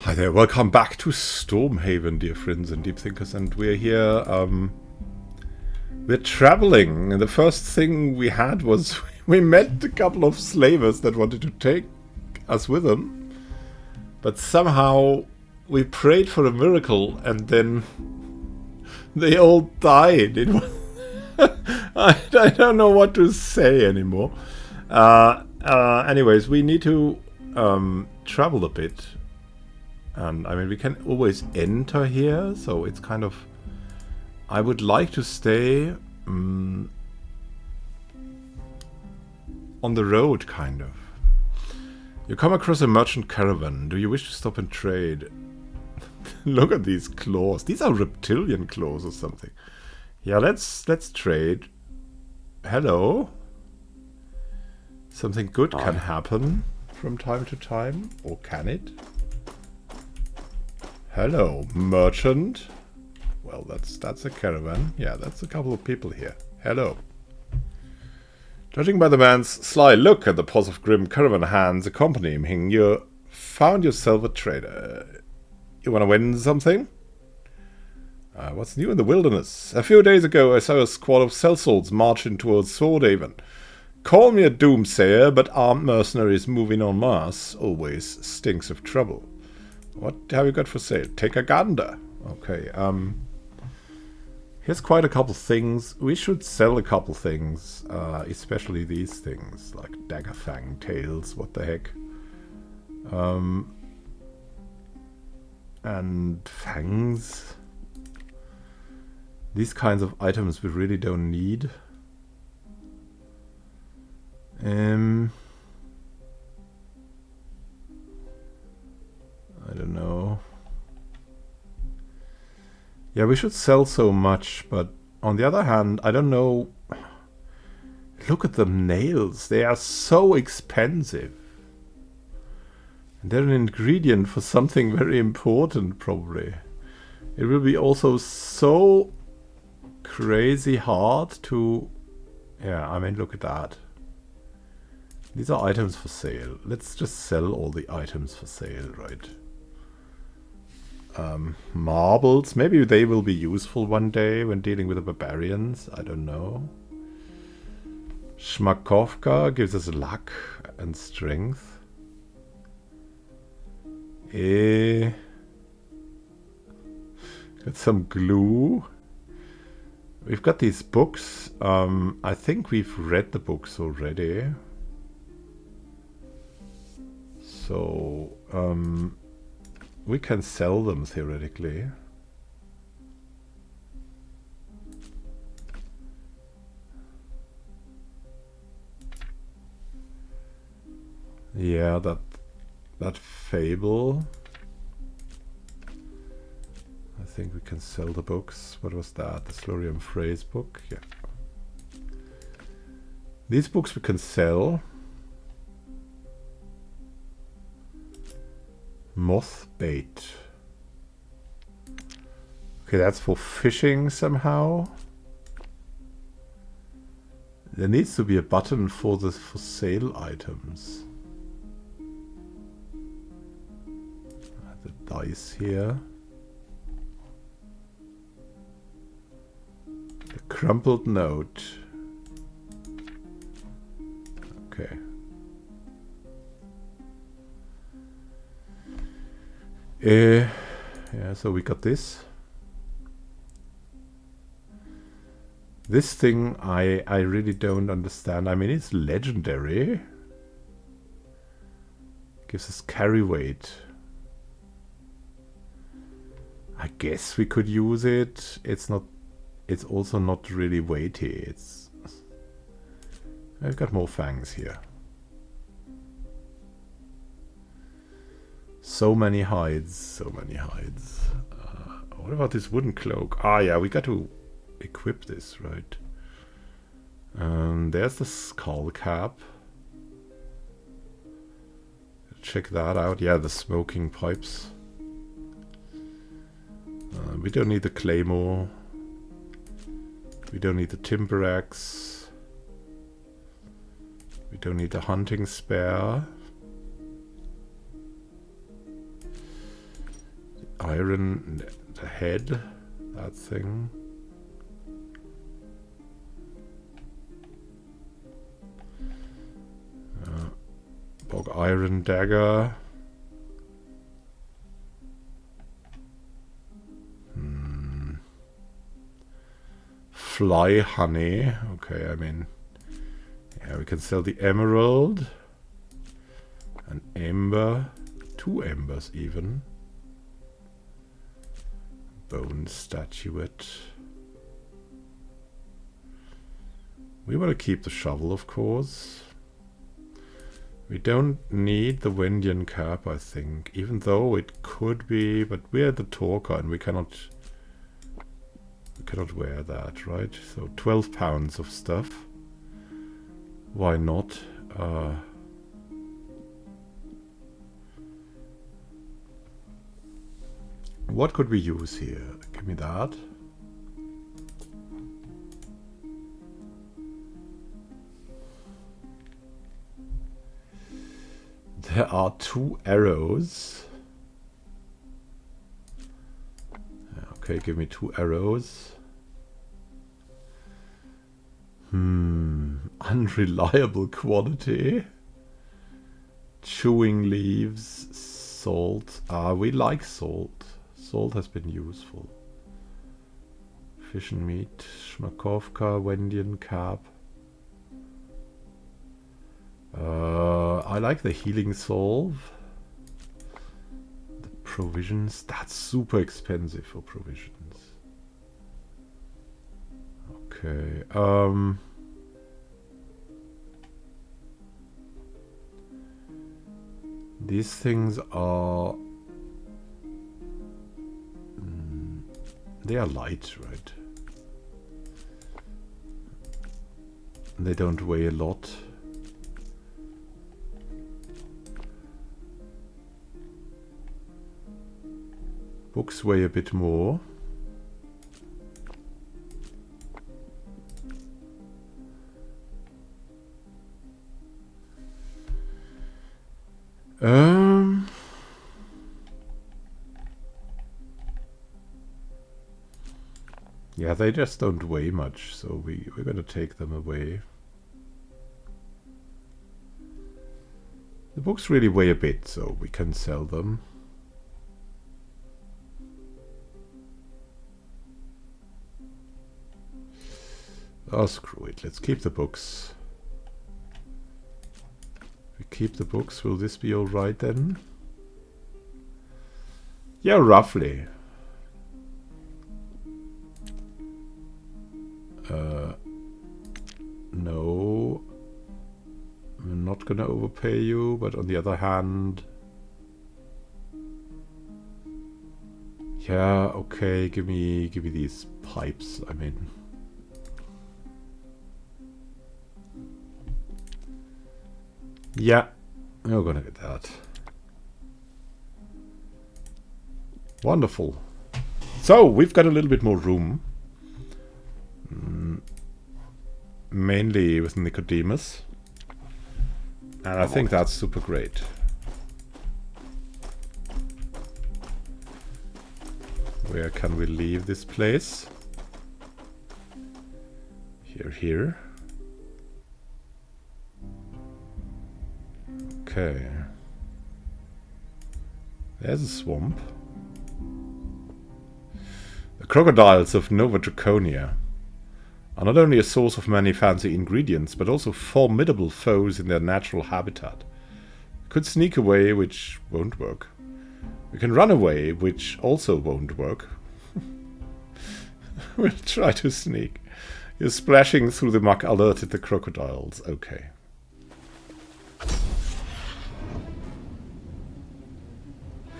Hi there, welcome back to Stormhaven, dear friends and deep thinkers, and we're here, we're traveling, and the first thing we had was we met a couple of slavers that wanted to take us with them, but somehow we prayed for a miracle, and then they all died. It was I don't know what to say anymore. Anyways, we need to travel a bit. And I mean, we can always enter here, so it's kind of... I would like to stay on the road, kind of. You come across a merchant caravan. Do you wish to stop and trade? Look at these claws. These are reptilian claws or something. Yeah, let's trade. Hello. Something good can happen from time to time, or can it? Hello, merchant. Well, that's a caravan. Yeah, that's a couple of people here. Hello. Judging by the man's sly look and the pause of grim caravan hands accompanying him, you found yourself a trader. You want to win something? What's new in the wilderness? A few days ago, I saw a squad of sellswords marching towards Swordhaven. Call me a doomsayer, but armed mercenaries moving en masse always stinks of trouble. What have you got for sale? Take a gander. Okay, here's quite a couple things. We should sell a couple things, especially these things, like dagger fang tails, what the heck. And fangs. These kinds of items we really don't need. I don't know. Yeah, we should sell so much, but on the other hand, I don't know. Look at the nails. They are so expensive. And they're an ingredient for something very important, probably. It will be also so crazy hard to... Yeah, I mean, look at that. These are items for sale. Let's just sell all the items for sale, right? Marbles. Maybe they will be useful one day when dealing with the barbarians. I don't know. Shmakovka gives us luck and strength. Got some glue. We've got these books. I think we've read the books already. So, we can sell them theoretically. Yeah, that fable. I think we can sell the books. What was that? The Slurium phrase book? Yeah. These books we can sell. Moth bait. Okay, that's for fishing somehow. There needs to be a button for the for sale items. The dice here. The crumpled note. Okay. Yeah, so we got this. This thing I really don't understand. I mean, it's legendary. Gives us carry weight. I guess we could use it. It's also not really weighty. I've got more fangs here. So many hides, so many hides. What about this wooden cloak? Ah, yeah, we got to equip this, right? There's the skull cap. Check that out. Yeah, the smoking pipes. We don't need the claymore. We don't need the timber axe. We don't need the hunting spear. Iron, the head, that thing. Bog iron dagger. Fly honey. Okay, I mean, yeah, we can sell the emerald. An ember. 2 embers even. Bone statuette. We want to keep the shovel, of course. We don't need the Wendian cap, I think. Even though it could be, but we're the talker and we cannot wear that, right? So 12 pounds of stuff. Why not? What could we use here? Give me that. There are 2 arrows. Okay, give me 2 arrows. Unreliable quality. Chewing leaves. Salt. We like salt. Salt has been useful. Fish and meat. Schmakovka. Wendian cap. I like the healing salve. The provisions. That's super expensive for provisions. Okay. These things are... they are light, right? They don't weigh a lot. Books weigh a bit more. Yeah, they just don't weigh much, so we're gonna take them away. The books really weigh a bit, so we can sell them. Oh, screw it. Let's keep the books. We keep the books. Will this be alright then? Yeah, roughly. No. I'm not gonna overpay you, but on the other hand... yeah, okay, give me these pipes, I mean... yeah, we're gonna get that. Wonderful. So, we've got a little bit more room. Mainly with Nicodemus. And I think that's super great. Where can we leave this place? Here. Okay. There's a swamp. The crocodiles of Nova Draconia are not only a source of many fancy ingredients, but also formidable foes in their natural habitat. We could sneak away, which won't work. We can run away, which also won't work. We'll try to sneak. You're splashing through the muck alerted the crocodiles. Okay.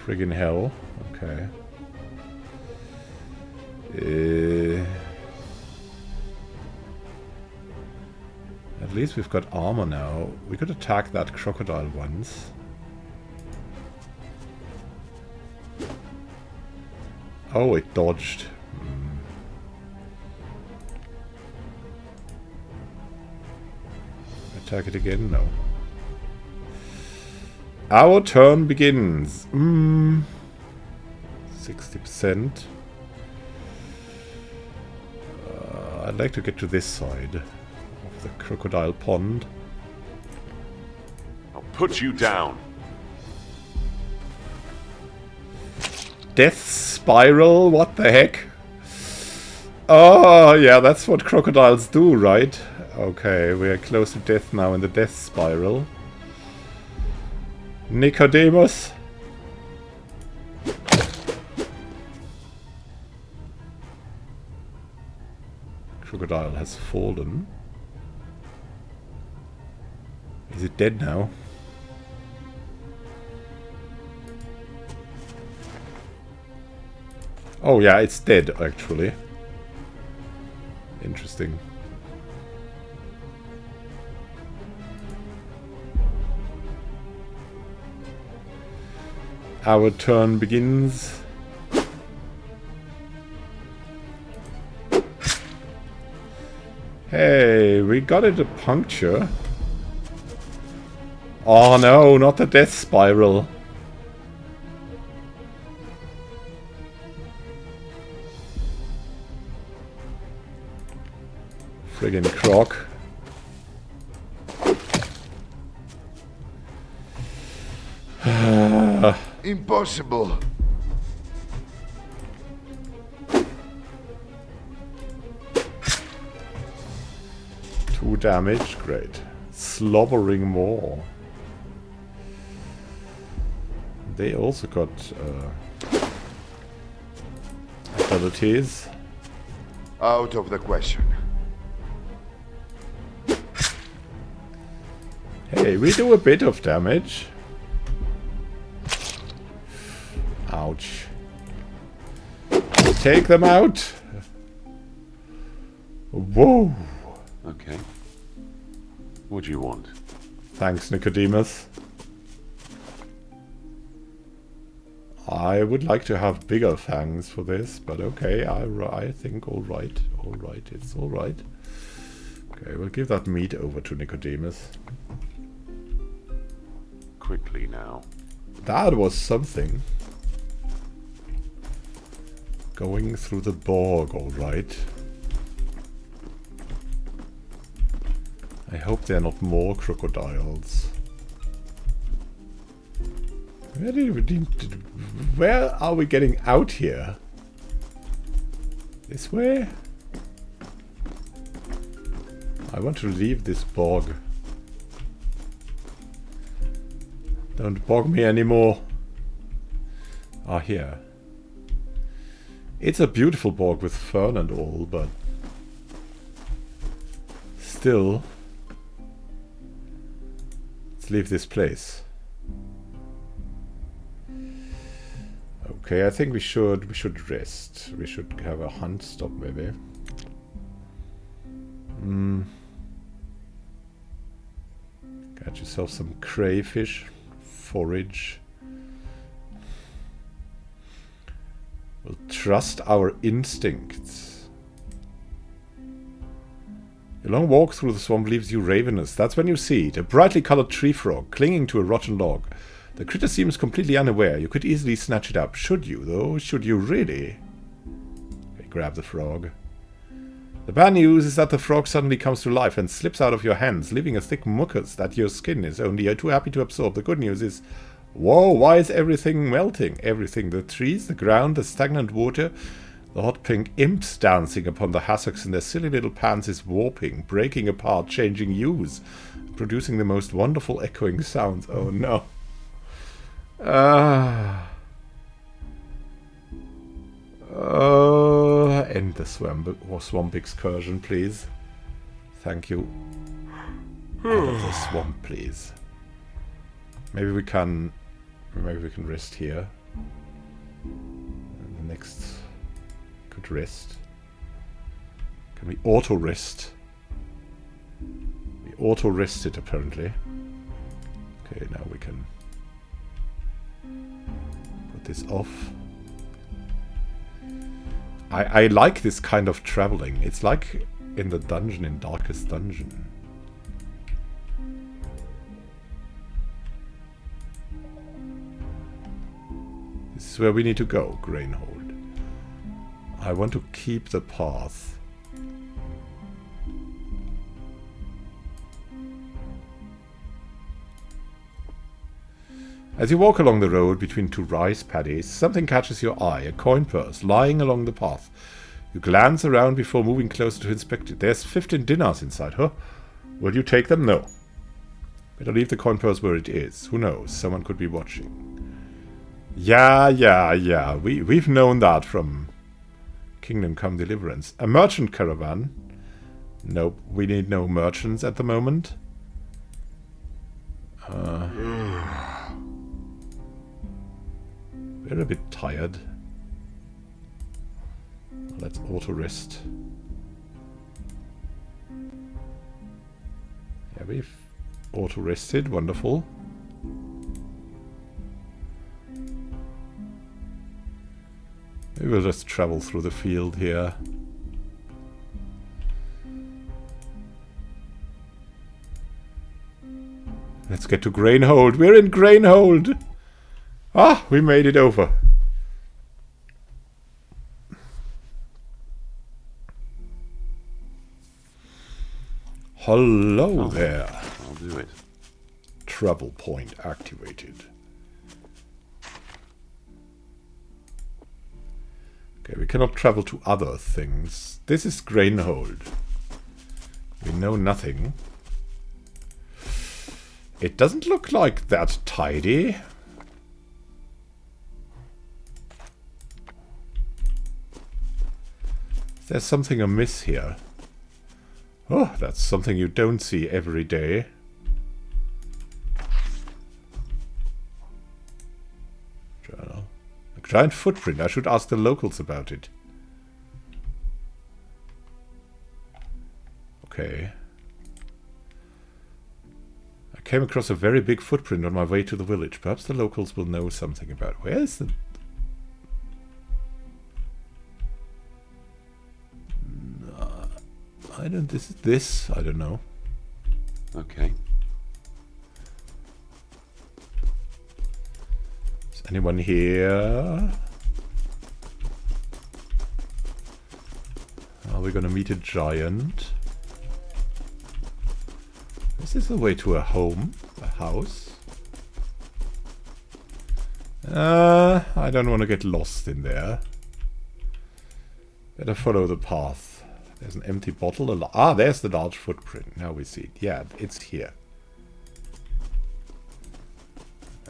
Friggin' hell. Okay. At least we've got armor now. We could attack that crocodile once. Oh, it dodged. Attack it again? No. Our turn begins. 60%. I'd like to get to this side of the crocodile pond. I'll put you down. Death spiral? What the heck? Oh, yeah, that's what crocodiles do, right? Okay, we are close to death now in the death spiral. Nicodemus? Crocodile has fallen. Is it dead now? Oh yeah, it's dead actually. Interesting. Our turn begins. Hey, we got it a puncture. Oh no, not the death spiral. Friggin' croc. Impossible. Two damage, great. Slobbering more. They also got abilities. Out of the question. Hey, we do a bit of damage. Ouch. Take them out. Whoa. Okay. What do you want? Thanks, Nicodemus. I would like to have bigger fangs for this, but okay, I think alright, it's alright. Okay, we'll give that meat over to Nicodemus. Quickly now. That was something. Going through the bog, alright. I hope there are not more crocodiles. Where are we getting out here? This way? I want to leave this bog. Don't bog me anymore. Ah, here. It's a beautiful bog with fern and all, but still, let's leave this place. Okay, I think we should rest. We should have a hunt stop maybe. Get yourself some crayfish, forage. We'll trust our instincts. A long walk through the swamp leaves you ravenous. That's when you see it. A brightly colored tree frog clinging to a rotten log. The critter seems completely unaware. You could easily snatch it up. Should you, though? Should you really? Okay, grab the frog. The bad news is that the frog suddenly comes to life and slips out of your hands, leaving a thick mucus that your skin is only too happy to absorb. The good news is... Whoa, why is everything melting? Everything. The trees, the ground, the stagnant water. The hot pink imps dancing upon the hassocks in their silly little pants is warping, breaking apart, changing hues, producing the most wonderful echoing sounds. Oh no. End the swamp excursion, please. Thank you. Out of the swamp, please. Maybe we can rest here. And the next could rest. Can we auto rest? We auto rested apparently. Okay, now we can put this off. I like this kind of traveling. It's like in the dungeon, in Darkest Dungeon. This is where we need to go, Grainhold. I want to keep the path. As you walk along the road between two rice paddies, something catches your eye, a coin purse lying along the path. You glance around before moving closer to inspect it. There's 15 dinars inside, huh? Will you take them? No. Better leave the coin purse where it is. Who knows? Someone could be watching. Yeah. We've known that from Kingdom Come Deliverance. A merchant caravan? Nope, we need no merchants at the moment. We're a bit tired. Let's auto-rest. Yeah, we've auto-rested. Wonderful. Maybe we'll just travel through the field here. Let's get to Grainhold. We're in Grainhold! Ah, we made it over. Hello there. I'll do it. Travel point activated. Okay, we cannot travel to other things. This is Grainhold. We know nothing. It doesn't look like that tidy. There's something amiss here. Oh, that's something you don't see every day. Journal. A giant footprint. I should ask the locals about it. Okay. I came across a very big footprint on my way to the village. Perhaps the locals will know something about it. Where is the... I don't... This is this? I don't know. Okay. Is anyone here? Are we gonna meet a giant? Is this the way to a home? A house? I don't want to get lost in there. Better follow the path. There's an empty bottle. Ah, there's the large footprint. Now we see it. Yeah, it's here.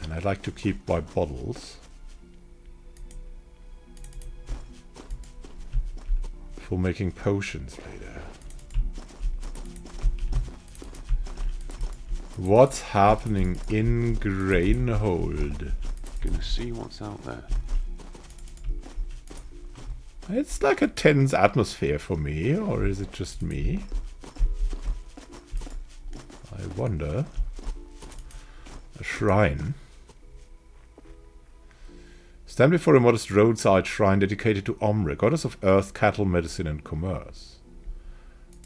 And I'd like to keep my bottles for making potions later. What's happening in Grainhold? Gonna see what's out there. It's like a tense atmosphere for me, or is it just me? I wonder. A shrine. Stand before a modest roadside shrine dedicated to Omre, goddess of earth, cattle, medicine, and commerce.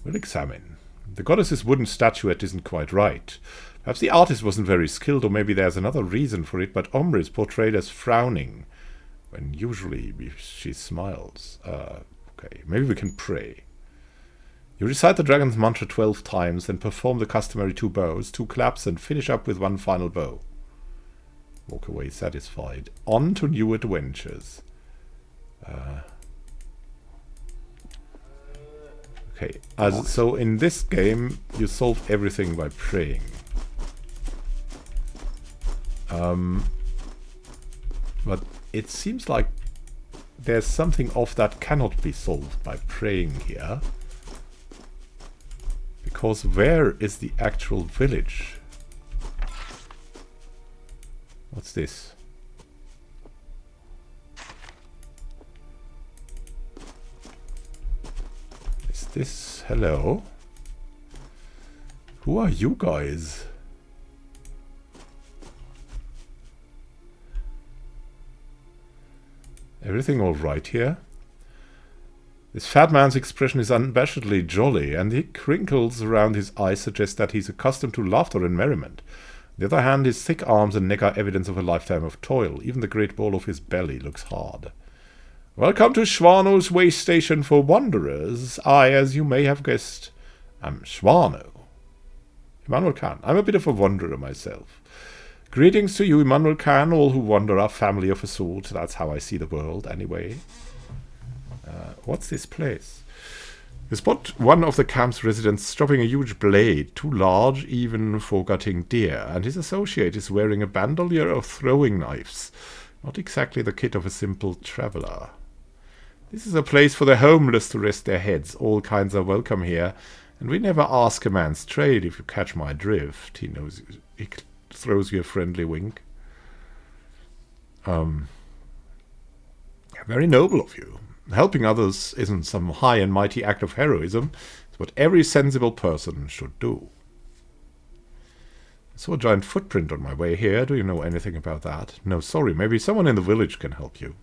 We'll examine. The goddess's wooden statuette isn't quite right. Perhaps the artist wasn't very skilled, or maybe there's another reason for it, but Omre is portrayed as frowning, when usually she smiles. Okay, maybe we can pray. You recite the dragon's mantra 12 times, then perform the customary 2 bows, 2 claps, and finish up with 1 final bow. Walk away satisfied. On to new adventures. Okay, so in this game, you solve everything by praying. But it seems like there's something off that cannot be solved by praying here. Because where is the actual village? What's this? Is this... Hello? Who are you guys? Everything all right here? This fat man's expression is unabashedly jolly, and the crinkles around his eyes suggest that he's accustomed to laughter and merriment. the other hand, his thick arms and neck are evidence of a lifetime of toil. Even the great ball of his belly looks hard. Welcome to Schwano's way station for wanderers. I, as you may have guessed, am Schwano. Immanuel Khan. I'm a bit of a wanderer myself. Greetings to you, Immanuel Khan. All who wander are family of a sort. That's how I see the world, anyway. What's this place? You spot one of the camp's residents stropping a huge blade, too large even for gutting deer, and his associate is wearing a bandolier of throwing knives. Not exactly the kit of a simple traveller. This is a place for the homeless to rest their heads. All kinds are welcome here, and we never ask a man's trade, if you catch my drift. He knows. He throws you a friendly wink. Very noble of you. Helping others isn't some high and mighty act of heroism. It's what every sensible person should do. I saw a giant footprint on my way here. Do you know anything about that? No, sorry. Maybe someone in the village can help you.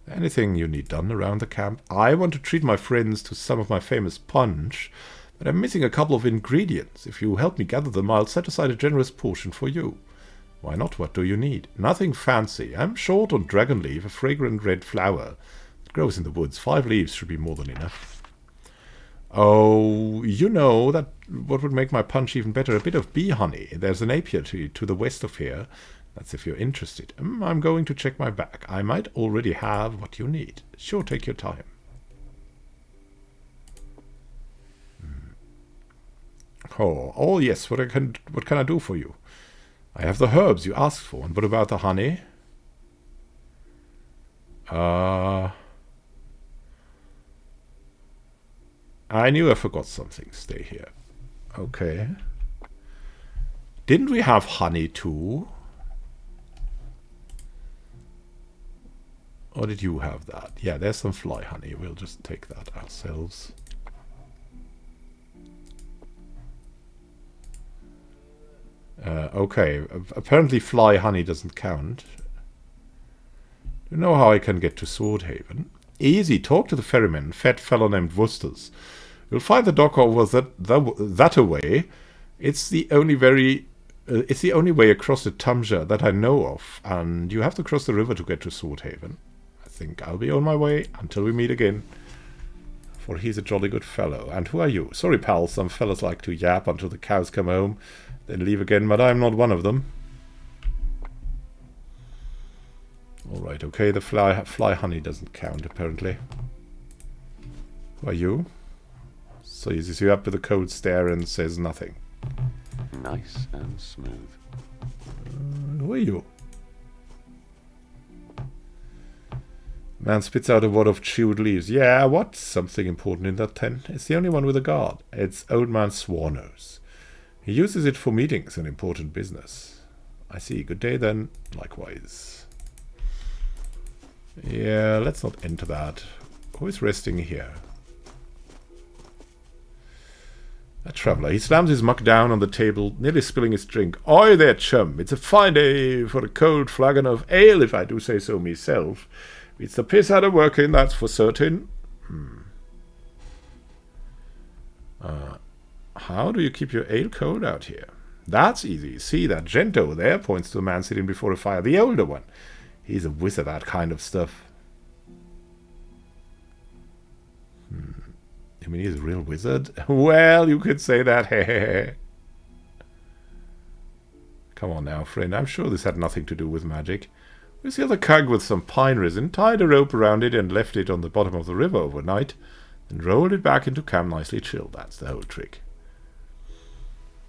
Anything you need done around the camp? I want to treat my friends to some of my famous punch, but I'm missing a couple of ingredients. If you help me gather them, I'll set aside a generous portion for you. Why not? What do you need? Nothing fancy. I'm short on dragon leaf, a fragrant red flower. It grows in the woods. 5 leaves should be more than enough. Oh, you know that what would make my punch even better? A bit of bee honey. There's an apiary to the west of here. That's if you're interested. I'm going to check my bag. I might already have what you need. Sure, take your time. Oh yes. What can I do for you? I have the herbs you asked for. And what about the honey? I knew I forgot something. Stay here. Okay. Didn't we have honey too? Or did you have that? Yeah, there's some fly honey. We'll just take that ourselves. Okay, apparently fly honey doesn't count. Do you know how I can get to Swordhaven? Easy, talk to the ferryman, fat fellow named Worcester's. You'll find the dock over that away. It's the only way across the Tamja that I know of, and you have to cross the river to get to Swordhaven. I think I'll be on my way until we meet again. For he's a jolly good fellow. And who are you? Sorry, pal, some fellas like to yap until the cows come home, then leave again, but I'm not one of them. Alright, okay, the fly honey doesn't count, apparently. Who are you? So he sees you up with a cold stare and says nothing. Nice and smooth. Who are you? Man spits out a wad of chewed leaves. Yeah, what's something important in that tent? It's the only one with a guard. It's Old Man Swano's. He uses it for meetings and important business. I see. Good day then. Likewise. Yeah, let's not enter that. Who is resting here? A traveller. He slams his mug down on the table, nearly spilling his drink. Oi there, chum. It's a fine day for a cold flagon of ale, if I do say so myself. It's the piss out of working, that's for certain. How do you keep your ale cold out here? That's easy. See, that gent over there points to a man sitting before a fire, the older one. He's a whiz at that kind of stuff. I mean, he's a real wizard? Well, you could say that. Come on now, friend. I'm sure this had nothing to do with magic. We see the keg with some pine resin, tied a rope around it and left it on the bottom of the river overnight, then rolled it back into camp nicely chilled. That's the whole trick.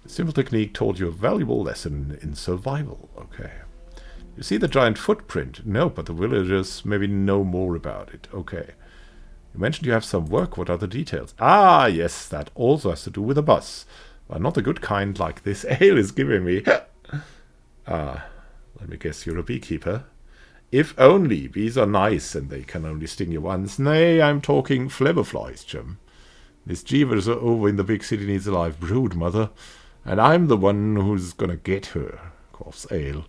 The simple technique taught you a valuable lesson in survival. Okay. You see the giant footprint? No, but the villagers maybe know more about it. Okay. You mentioned you have some work. What are the details? Ah, yes, that also has to do with a bus. But not the good kind like this ale is giving me. Let me guess, you're a beekeeper. If only. Bees are nice, and they can only sting you once. Nay, I'm talking flabberflies, chum. This Jeeves over in the big city needs a live brood, mother. And I'm the one who's gonna get her, coughs Ale.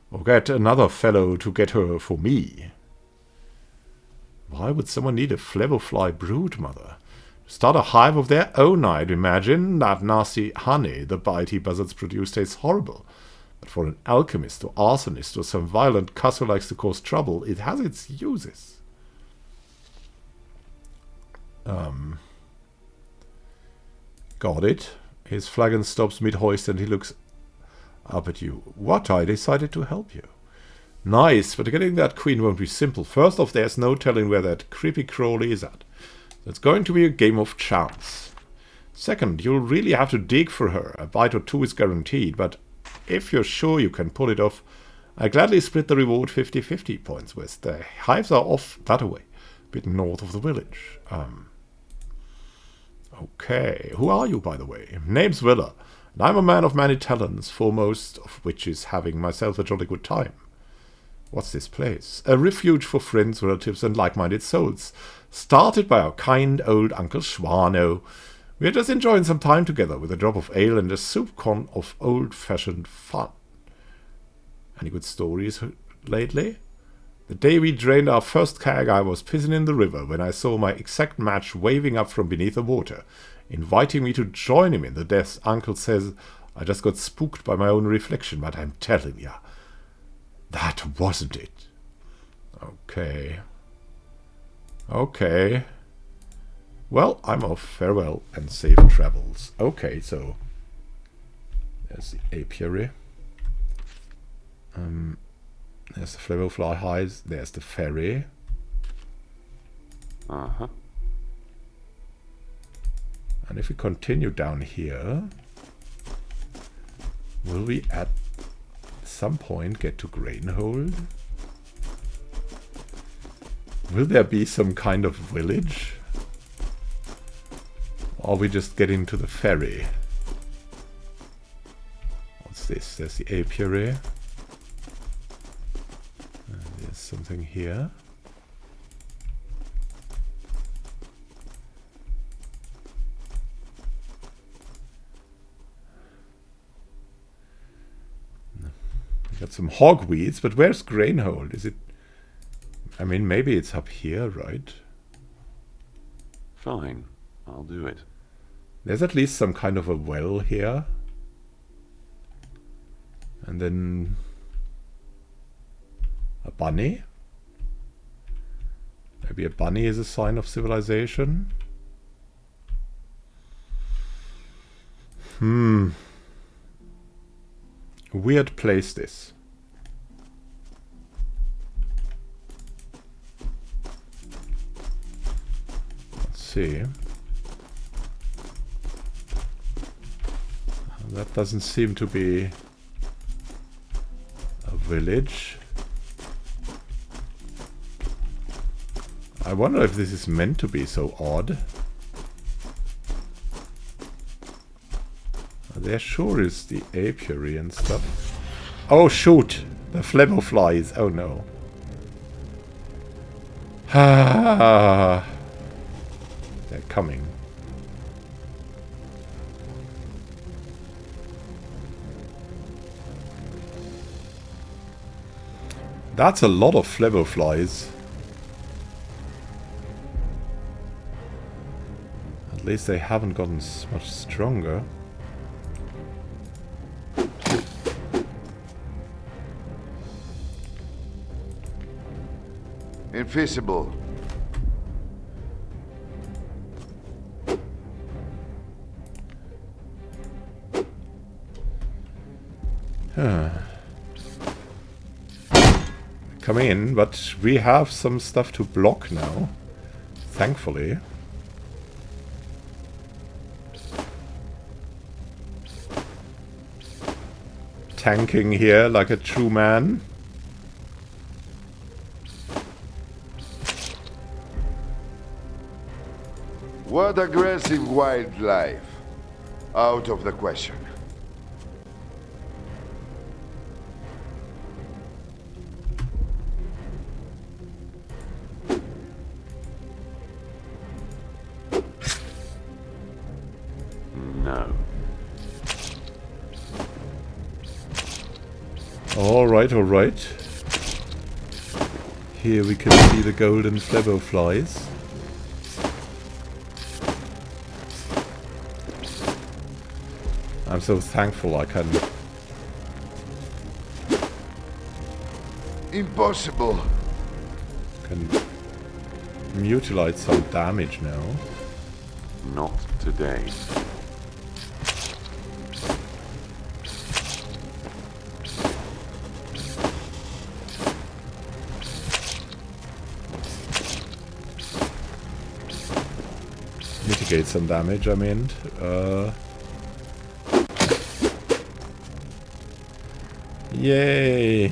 Or get another fellow to get her for me. Why would someone need a flabberfly brood, mother? Start a hive of their own, I'd imagine. That nasty honey the bitey buzzards produce tastes horrible. But for an alchemist or arsonist or some violent cuss who likes to cause trouble, it has its uses. Got it. His flagon stops mid-hoist and he looks up at you. What? I decided to help you. Nice, but getting that queen won't be simple. First off, there's no telling where that creepy crawly is at. It's going to be a game of chance. Second, you'll really have to dig for her. A bite or two is guaranteed, but if you're sure you can pull it off, I gladly split the reward 50-50 points with. The hives are off that way, a bit north of the village. Okay, who are you, by the way? Name's Willa, and I'm a man of many talents, foremost of which is having myself a jolly good time. What's this place? A refuge for friends, relatives, and like-minded souls. Started by our kind old Uncle Schwano. We're just enjoying some time together with a drop of ale and a soup con of old-fashioned fun. Any good stories lately? The day we drained our first keg, I was pissing in the river when I saw my exact match waving up from beneath the water, inviting me to join him in the deaths. Uncle says I just got spooked by my own reflection, but I'm telling ya, that wasn't it. Okay. Okay. Well, I'm off. Farewell and safe travels. Okay, so there's the apiary. There's the Flavorfly hives. There's the ferry. Uh-huh. And if we continue down here, will we at some point get to Grainhold? Will there be some kind of village? Or we just get into the ferry? What's this? There's the apiary. There's something here. We got some hogweeds, but where's Grainhold? Is it... I mean, maybe it's up here, right? Fine. I'll do it. There's at least some kind of a well here. And then... a bunny? Maybe a bunny is a sign of civilization? Weird place, this. Let's see. That doesn't seem to be a village. I wonder if this is meant to be so odd. There sure is the apiary and stuff. Oh shoot! The Flavorflies. Oh no. Ah, they're coming. That's a lot of Flavorflies. At least they haven't gotten much stronger. Invisible. Come in, but we have some stuff to block now. Thankfully. Tanking here like a true man. What aggressive wildlife? Out of the question. No. Alright, alright. Here we can see the golden Flavorflies. I'm so thankful I can... Impossible. Can mutilate some damage now. Not today. Mitigate some damage, I mean. Yay!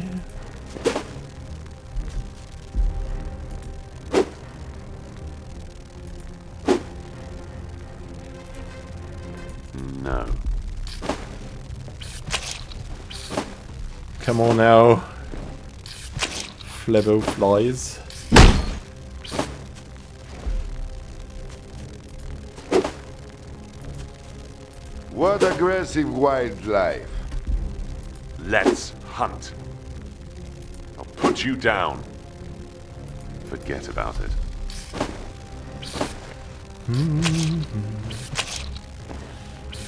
No. Come on now. Flebo flies. What aggressive wildlife. Let's hunt. I'll put you down. Forget about it.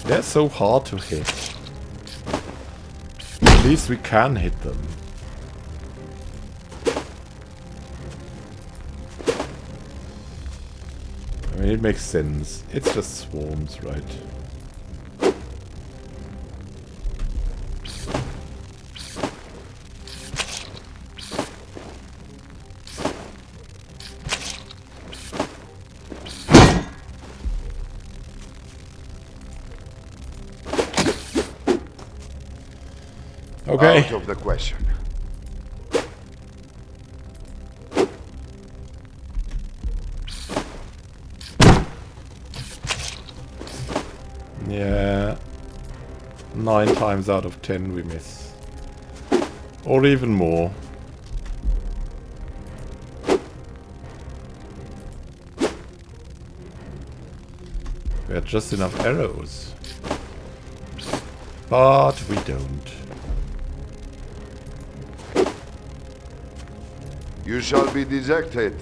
They're so hard to hit. At least we can hit them. I mean, it makes sense. It's just swarms, right? Okay. Out of the question. Yeah. 9 times out of 10 we miss. Or even more. We had just enough arrows. But we don't. You shall be dejected.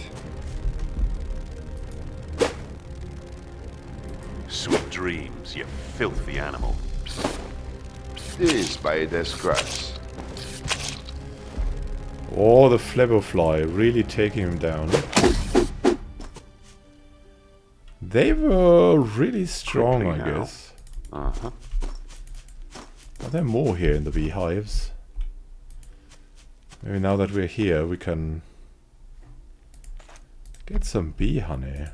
Sweet dreams, you filthy animal. This by the scratch. Oh, the Flebofly really taking him down. They were really strong, Quickly I now. guess. Uh-huh. Are there more here in the beehives? Maybe now that we're here, we can get some bee honey.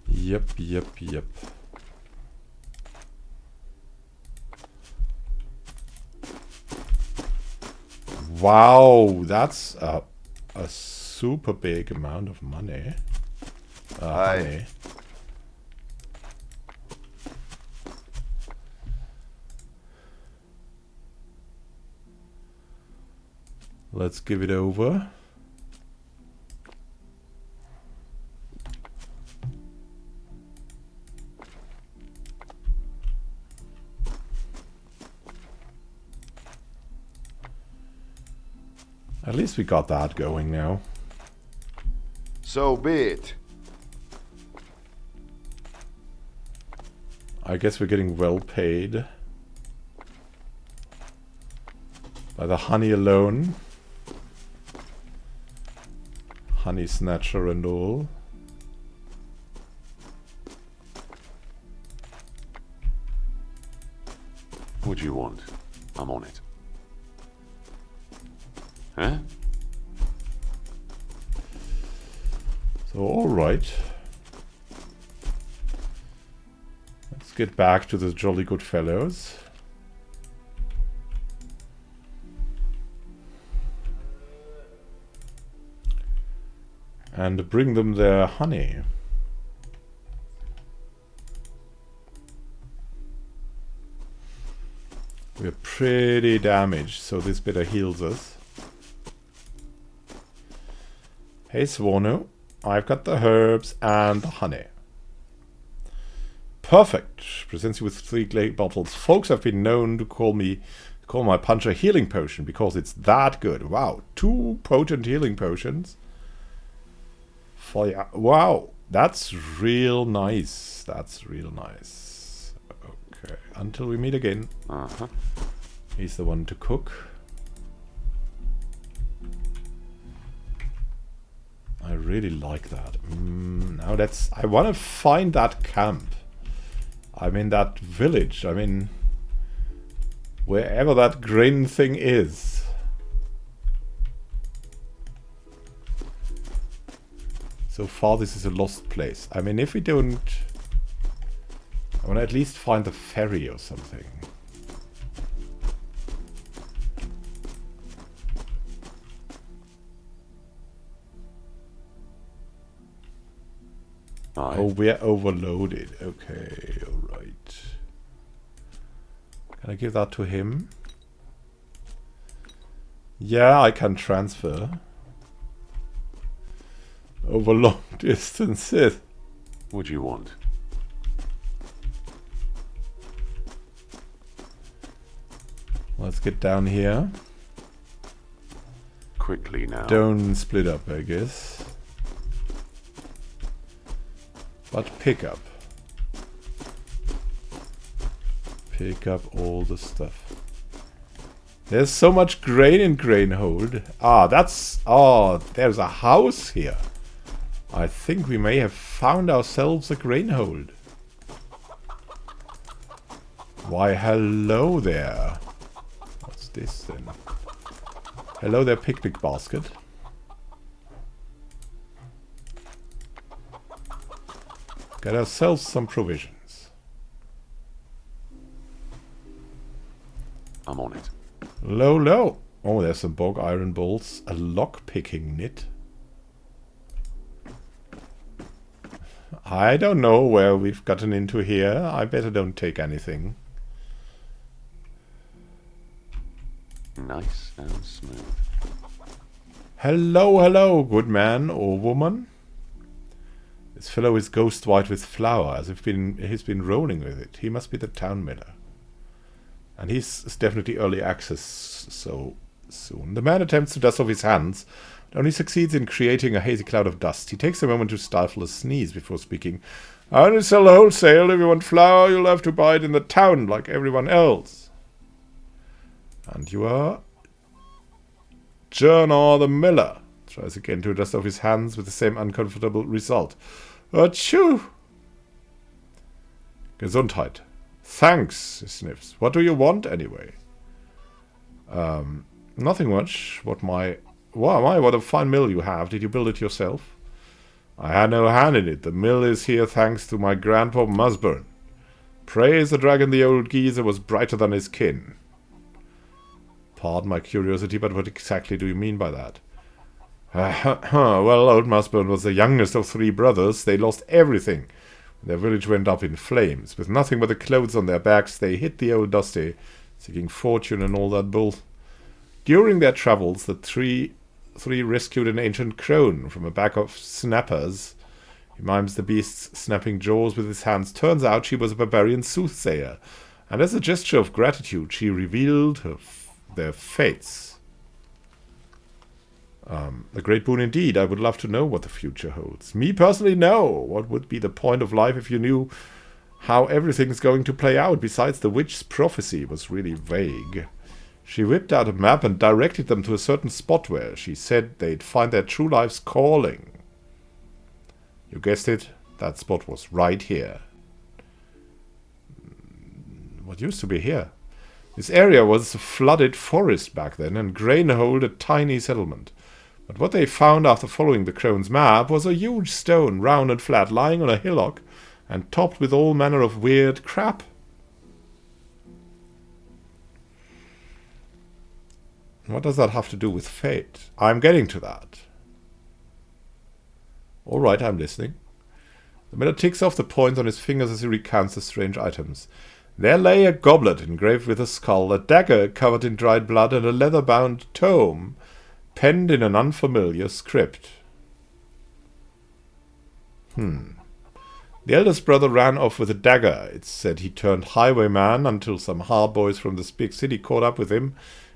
Yep, yep, yep. Wow, that's a super big amount of money. Honey. Let's give it over. At least we got that going now. So be it. I guess we're getting well paid by the honey alone. Honey snatcher and all. What do you want? I'm on it. Huh? So, alright. Let's get back to the jolly good fellows. And bring them their honey. We're pretty damaged, so this better heals us. Hey Swarno, I've got the herbs and the honey. Perfect. Presents you with 3 clay bottles. Folks have been known to call call my punch a healing potion because it's that good. Wow, 2 potent healing potions. Fire. Wow, that's real nice. That's real nice. Okay, until we meet again. He's the one to cook. I really like that. Now that's... I want to find that camp. I mean that village. I mean... wherever that grain thing is. So far this is a lost place. I mean, if we don't... I want to at least find the ferry or something. Oh, we're overloaded. Okay, alright. Can I give that to him? Yeah, I can transfer. Over long distances. What do you want? Let's get down here. Quickly now. Don't split up, I guess. But pick up. Pick up all the stuff. There's so much grain in Grainhold. Ah, that's... oh, there's a house here. I think we may have found ourselves a grainhold. Why, hello there. What's this then? Hello there, picnic basket. Get ourselves some provisions. I'm on it. Low, low. Oh, there's some bog iron bolts. A lock-picking knit. I don't know where we've gotten into here. I better don't take anything. Nice and smooth. Hello, hello, good man or woman. This fellow is ghost white with flour, as if he's been rolling with it. He must be the town miller. And he's definitely early access so soon. The man attempts to dust off his hands, but only succeeds in creating a hazy cloud of dust. He takes a moment to stifle a sneeze before speaking. I only sell wholesale. If you want flour, you'll have to buy it in the town like everyone else. And you are... Jernor the miller. Tries again to dust off his hands with the same uncomfortable result. Achoo! Gesundheit. Thanks, he sniffs. What do you want, anyway? Nothing much. What a fine mill you have. Did you build it yourself? I had no hand in it. The mill is here thanks to my grandpa Musburn. Praise the dragon, the old geezer was brighter than his kin. Pardon my curiosity, but what exactly do you mean by that? Well, old Musburn was the youngest of 3 brothers. They lost everything. Their village went up in flames. With nothing but the clothes on their backs, they hit the old Dusty, seeking fortune and all that bull. During their travels, the three rescued an ancient crone from a pack of snappers. He mimes the beast's snapping jaws with his hands. Turns out she was a barbarian soothsayer, and as a gesture of gratitude, she revealed their fates. A great boon indeed. I would love to know what the future holds. Me personally, no. What would be the point of life if you knew how everything's going to play out? Besides, the witch's prophecy was really vague. She whipped out a map and directed them to a certain spot where she said they'd find their true life's calling. You guessed it. That spot was right here. What used to be here? This area was a flooded forest back then, and Grainhold a tiny settlement. But what they found after following the crone's map was a huge stone, round and flat, lying on a hillock, and topped with all manner of weird crap. What does that have to do with fate? I'm getting to that. Alright, I'm listening. The miller ticks off the points on his fingers as he recounts the strange items. There lay a goblet engraved with a skull, a dagger covered in dried blood, and a leather-bound tome penned in an unfamiliar script. The eldest brother ran off with a dagger. It's said he turned highwayman until some hard boys from this big city caught up with him.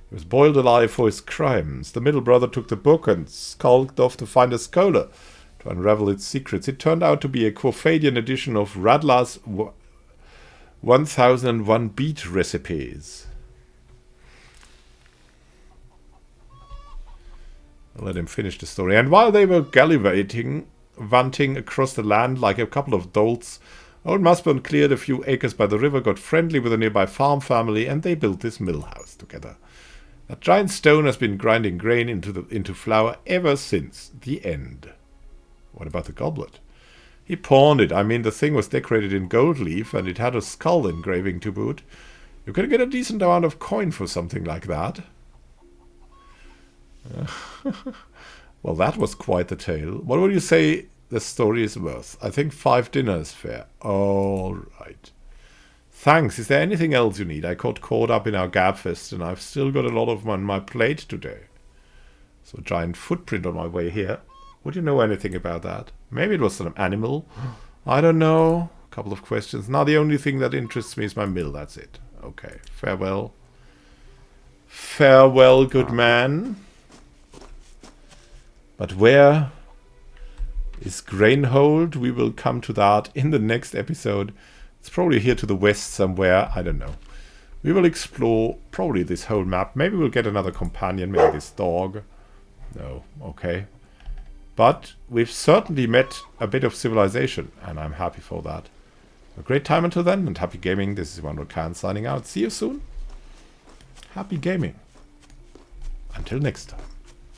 He was boiled alive for his crimes. The middle brother took the book and skulked off to find a scholar to unravel its secrets. It turned out to be a Quothadian edition of Radla's 1001 beet recipes. I'll let him finish the story. And while they were gallivanting across the land like a couple of dolts, old Musburn cleared a few acres by the river, got friendly with a nearby farm family, and they built this mill house together. That giant stone has been grinding grain into flour ever since the end. What about the goblet? He pawned it. I mean, the thing was decorated in gold leaf, and it had a skull engraving to boot. You could get a decent amount of coin for something like that. Well, that was quite the tale. What would you say the story is worth? I think 5 dinners fair. All right. Thanks. Is there anything else you need? I got caught up in our gabfest, and I've still got a lot of on my plate today. So, a giant footprint on my way here. Would you know anything about that? Maybe it was an animal. I don't know. A couple of questions. Now, the only thing that interests me is my mill. That's it. Okay. Farewell. Farewell, good man. But where is Grainhold? We will come to that in the next episode. It's probably here to the west somewhere. I don't know. We will explore probably this whole map. Maybe we'll get another companion. Maybe this dog. No. Okay. But we've certainly met a bit of civilization, and I'm happy for that. A great time until then, and happy gaming. This is One signing out. See you soon. Happy gaming. Until next time.